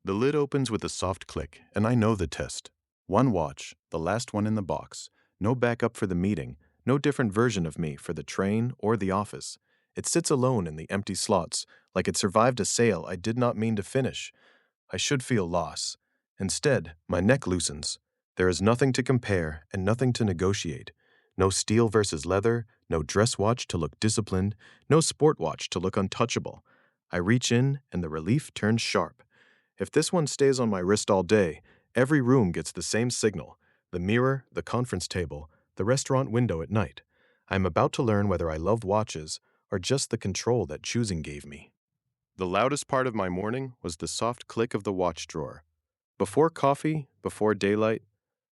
The lid opens with a soft click, and I know the test. One watch, the last one in the box. No backup for the meeting, no different version of me for the train or the office. It sits alone in the empty slots, like it survived a sale I did not mean to finish. I should feel loss. Instead, my neck loosens. There is nothing to compare and nothing to negotiate. No steel versus leather, no dress watch to look disciplined, no sport watch to look untouchable. I reach in, and the relief turns sharp. If this one stays on my wrist all day, every room gets the same signal: the mirror, the conference table, the restaurant window at night. I am about to learn whether I love watches or just the control that choosing gave me. The loudest part of my morning was the soft click of the watch drawer. Before coffee, before daylight,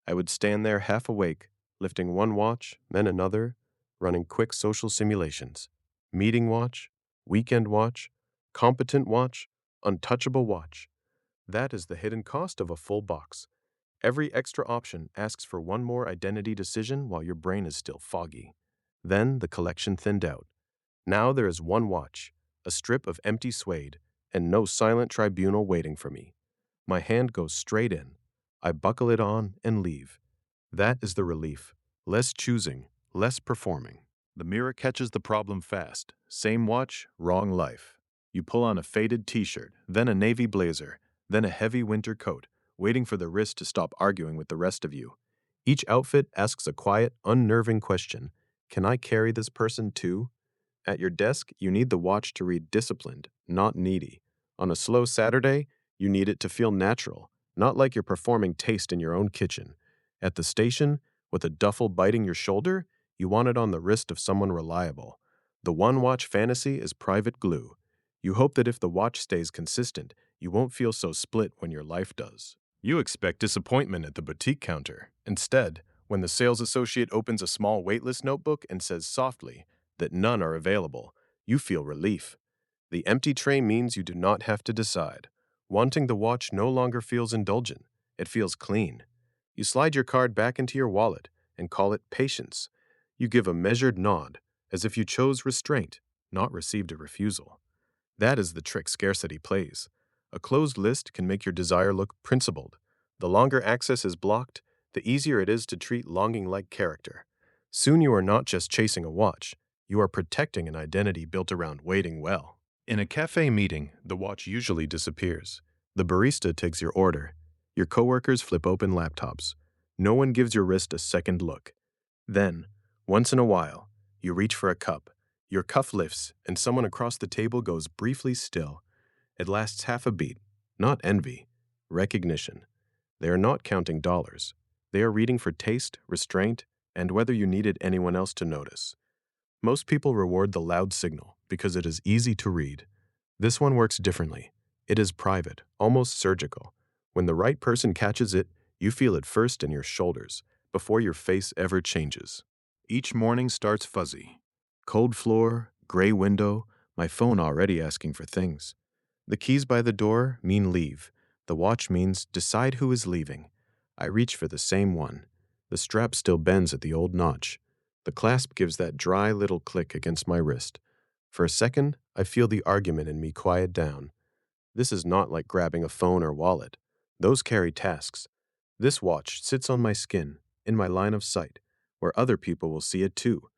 I would stand there half awake, lifting one watch, then another, running quick social simulations. Meeting watch, weekend watch, competent watch, untouchable watch. That is the hidden cost of a full box. Every extra option asks for one more identity decision while your brain is still foggy. Then the collection thinned out. Now there is one watch, a strip of empty suede, and no silent tribunal waiting for me. My hand goes straight in. I buckle it on and leave. That is the relief. Less choosing, less performing. The mirror catches the problem fast. Same watch, wrong life. You pull on a faded t-shirt, then a navy blazer, then a heavy winter coat, waiting for the wrist to stop arguing with the rest of you. Each outfit asks a quiet, unnerving question. Can I carry this person too? At your desk, you need the watch to read disciplined, not needy. On a slow Saturday, you need it to feel natural, not like you're performing taste in your own kitchen. At the station, with a duffel biting your shoulder, you want it on the wrist of someone reliable. The one-watch fantasy is private glue. You hope that if the watch stays consistent, you won't feel so split when your life does. You expect disappointment at the boutique counter. Instead, when the sales associate opens a small waitlist notebook and says softly that none are available, you feel relief. The empty tray means you do not have to decide. Wanting the watch no longer feels indulgent. It feels clean. You slide your card back into your wallet and call it patience. You give a measured nod, as if you chose restraint, not received a refusal. That is the trick scarcity plays. A closed list can make your desire look principled. The longer access is blocked, the easier it is to treat longing like character. Soon you are not just chasing a watch, you are protecting an identity built around waiting well. In a cafe meeting, the watch usually disappears. The barista takes your order. Your coworkers flip open laptops. No one gives your wrist a second look. Then, once in a while, you reach for a cup. Your cuff lifts, and someone across the table goes briefly still. It lasts half a beat. Not envy, recognition. They are not counting dollars. They are reading for taste, restraint, and whether you needed anyone else to notice. Most people reward the loud signal because it is easy to read. This one works differently. It is private, almost surgical. When the right person catches it, you feel it first in your shoulders, before your face ever changes. Each morning starts fuzzy. Cold floor, gray window, my phone already asking for things. The keys by the door mean leave. The watch means decide who is leaving. I reach for the same one. The strap still bends at the old notch. The clasp gives that dry little click against my wrist. For a second, I feel the argument in me quiet down. This is not like grabbing a phone or wallet. Those carry tasks. This watch sits on my skin, in my line of sight, where other people will see it too.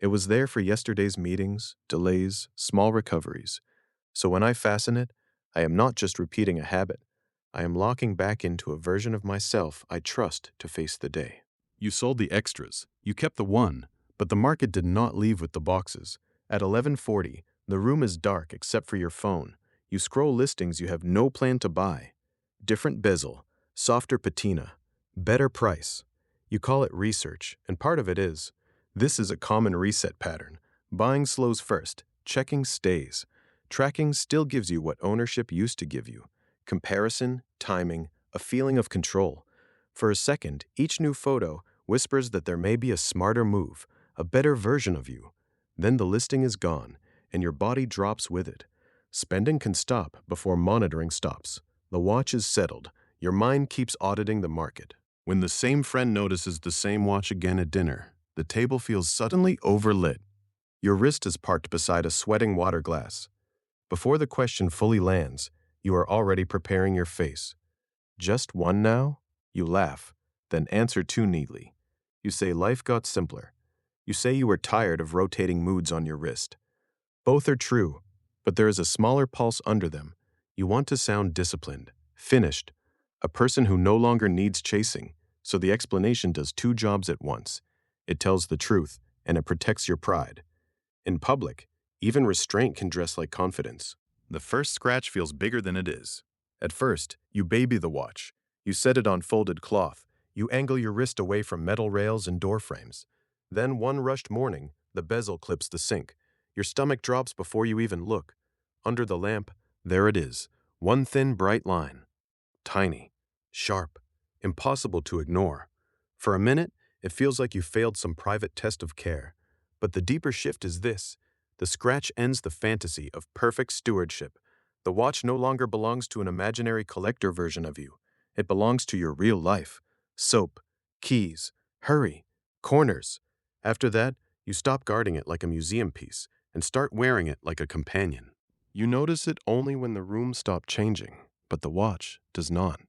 It was there for yesterday's meetings, delays, small recoveries. So when I fasten it, I am not just repeating a habit. I am locking back into a version of myself I trust to face the day. You sold the extras. You kept the one, but the market did not leave with the boxes. At 11:40, the room is dark except for your phone. You scroll listings you have no plan to buy. Different bezel, softer patina, better price. You call it research, and part of it is. This is a common reset pattern. Buying slows first, checking stays. Tracking still gives you what ownership used to give you: comparison, timing, a feeling of control. For a second, each new photo whispers that there may be a smarter move, a better version of you. Then the listing is gone, and your body drops with it. Spending can stop before monitoring stops. The watch is settled. Your mind keeps auditing the market. When the same friend notices the same watch again at dinner, the table feels suddenly overlit. Your wrist is parked beside a sweating water glass. Before the question fully lands, You are already preparing your face. Just one now? You laugh, then answer too neatly. You say life got simpler. You say you were tired of rotating moods on your wrist. Both are true, but there is a smaller pulse under them. You want to sound disciplined, finished, a person who no longer needs chasing, so the explanation does two jobs at once. It tells the truth, and it protects your pride. In public, even restraint can dress like confidence. The first scratch feels bigger than it is. At first, you baby the watch. You set it on folded cloth. You angle your wrist away from metal rails and door frames. Then one rushed morning, the bezel clips the sink. Your stomach drops before you even look. Under the lamp, there it is, one thin bright line. Tiny, sharp, impossible to ignore. For a minute, it feels like you failed some private test of care. But the deeper shift is this. The scratch ends the fantasy of perfect stewardship. The watch no longer belongs to an imaginary collector version of you. It belongs to your real life. Soap, keys, hurry, corners. After that, you stop guarding it like a museum piece and start wearing it like a companion. You notice it only when the room stops changing, but the watch does not.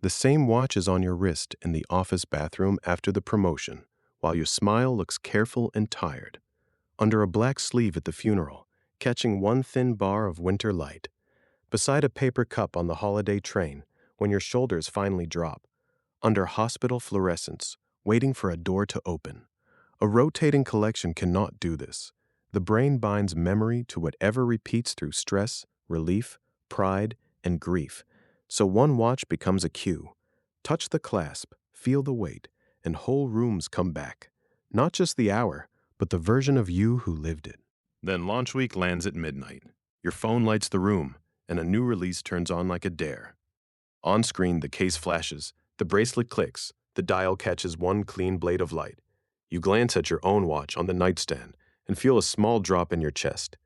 The same watch is on your wrist in the office bathroom after the promotion, while your smile looks careful and tired. Under a black sleeve at the funeral, catching one thin bar of winter light. Beside a paper cup on the holiday train, when your shoulders finally drop. Under hospital fluorescence, waiting for a door to open. A rotating collection cannot do this. The brain binds memory to whatever repeats through stress, relief, pride, and grief. So one watch becomes a cue. Touch the clasp, feel the weight, and whole rooms come back. Not just the hour, but the version of you who lived it. Then launch week lands at midnight. Your phone lights the room, and a new release turns on like a dare. On screen, the case flashes, the bracelet clicks, the dial catches one clean blade of light. You glance at your own watch on the nightstand and feel a small drop in your chest.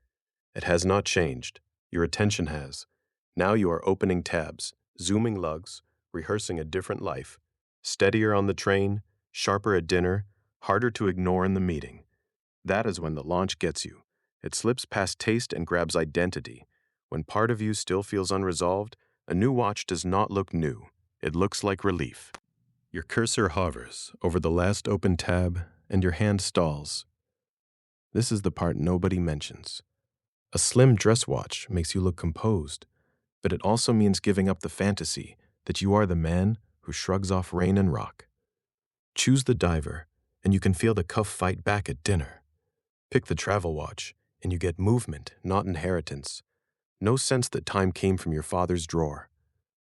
It has not changed. Your attention has. Now you are opening tabs, zooming lugs, rehearsing a different life. Steadier on the train, sharper at dinner, harder to ignore in the meeting. That is when the launch gets you. It slips past taste and grabs identity. When part of you still feels unresolved, a new watch does not look new. It looks like relief. Your cursor hovers over the last open tab, and your hand stalls. This is the part nobody mentions. A slim dress watch makes you look composed, but it also means giving up the fantasy that you are the man who shrugs off rain and rock. Choose the diver, and you can feel the cuff fight back at dinner. Pick the travel watch, and you get movement, not inheritance. No sense that time came from your father's drawer.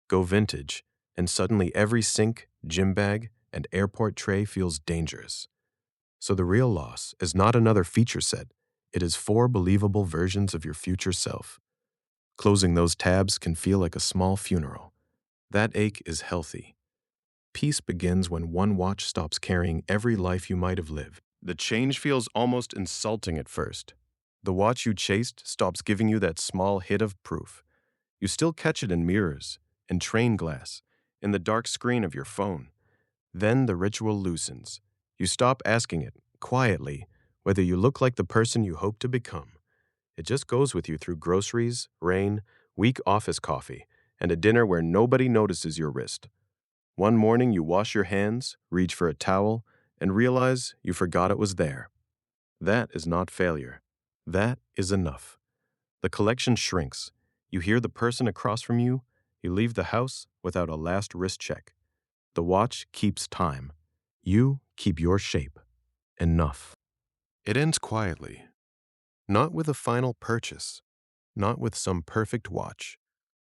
Go vintage, and suddenly every sink, gym bag, and airport tray feels dangerous. So the real loss is not another feature set. It is 4 believable versions of your future self. Closing those tabs can feel like a small funeral. That ache is healthy. Peace begins when one watch stops carrying every life you might have lived. The change feels almost insulting at first. The watch you chased stops giving you that small hit of proof. You still catch it in mirrors, in train glass, in the dark screen of your phone. Then the ritual loosens. You stop asking it, quietly, whether you look like the person you hope to become. It just goes with you through groceries, rain, weak office coffee, and a dinner where nobody notices your wrist. One morning you wash your hands, reach for a towel, and realize you forgot it was there. That is not failure. That is enough. The collection shrinks. You hear the person across from you. You leave the house without a last wrist check. The watch keeps time. You keep your shape. Enough. It ends quietly. Not with a final purchase. Not with some perfect watch.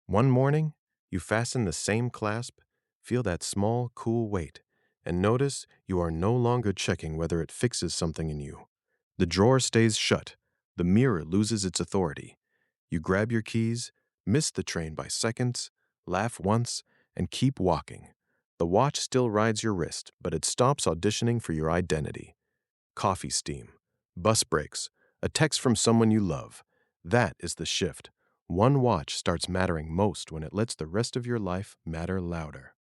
One morning, you fasten the same clasp, feel that small, cool weight, and notice you are no longer checking whether it fixes something in you. The drawer stays shut. The mirror loses its authority. You grab your keys, miss the train by seconds, laugh once, and keep walking. The watch still rides your wrist, but it stops auditioning for your identity. Coffee steam, bus breaks, a text from someone you love. That is the shift. One watch starts mattering most when it lets the rest of your life matter louder.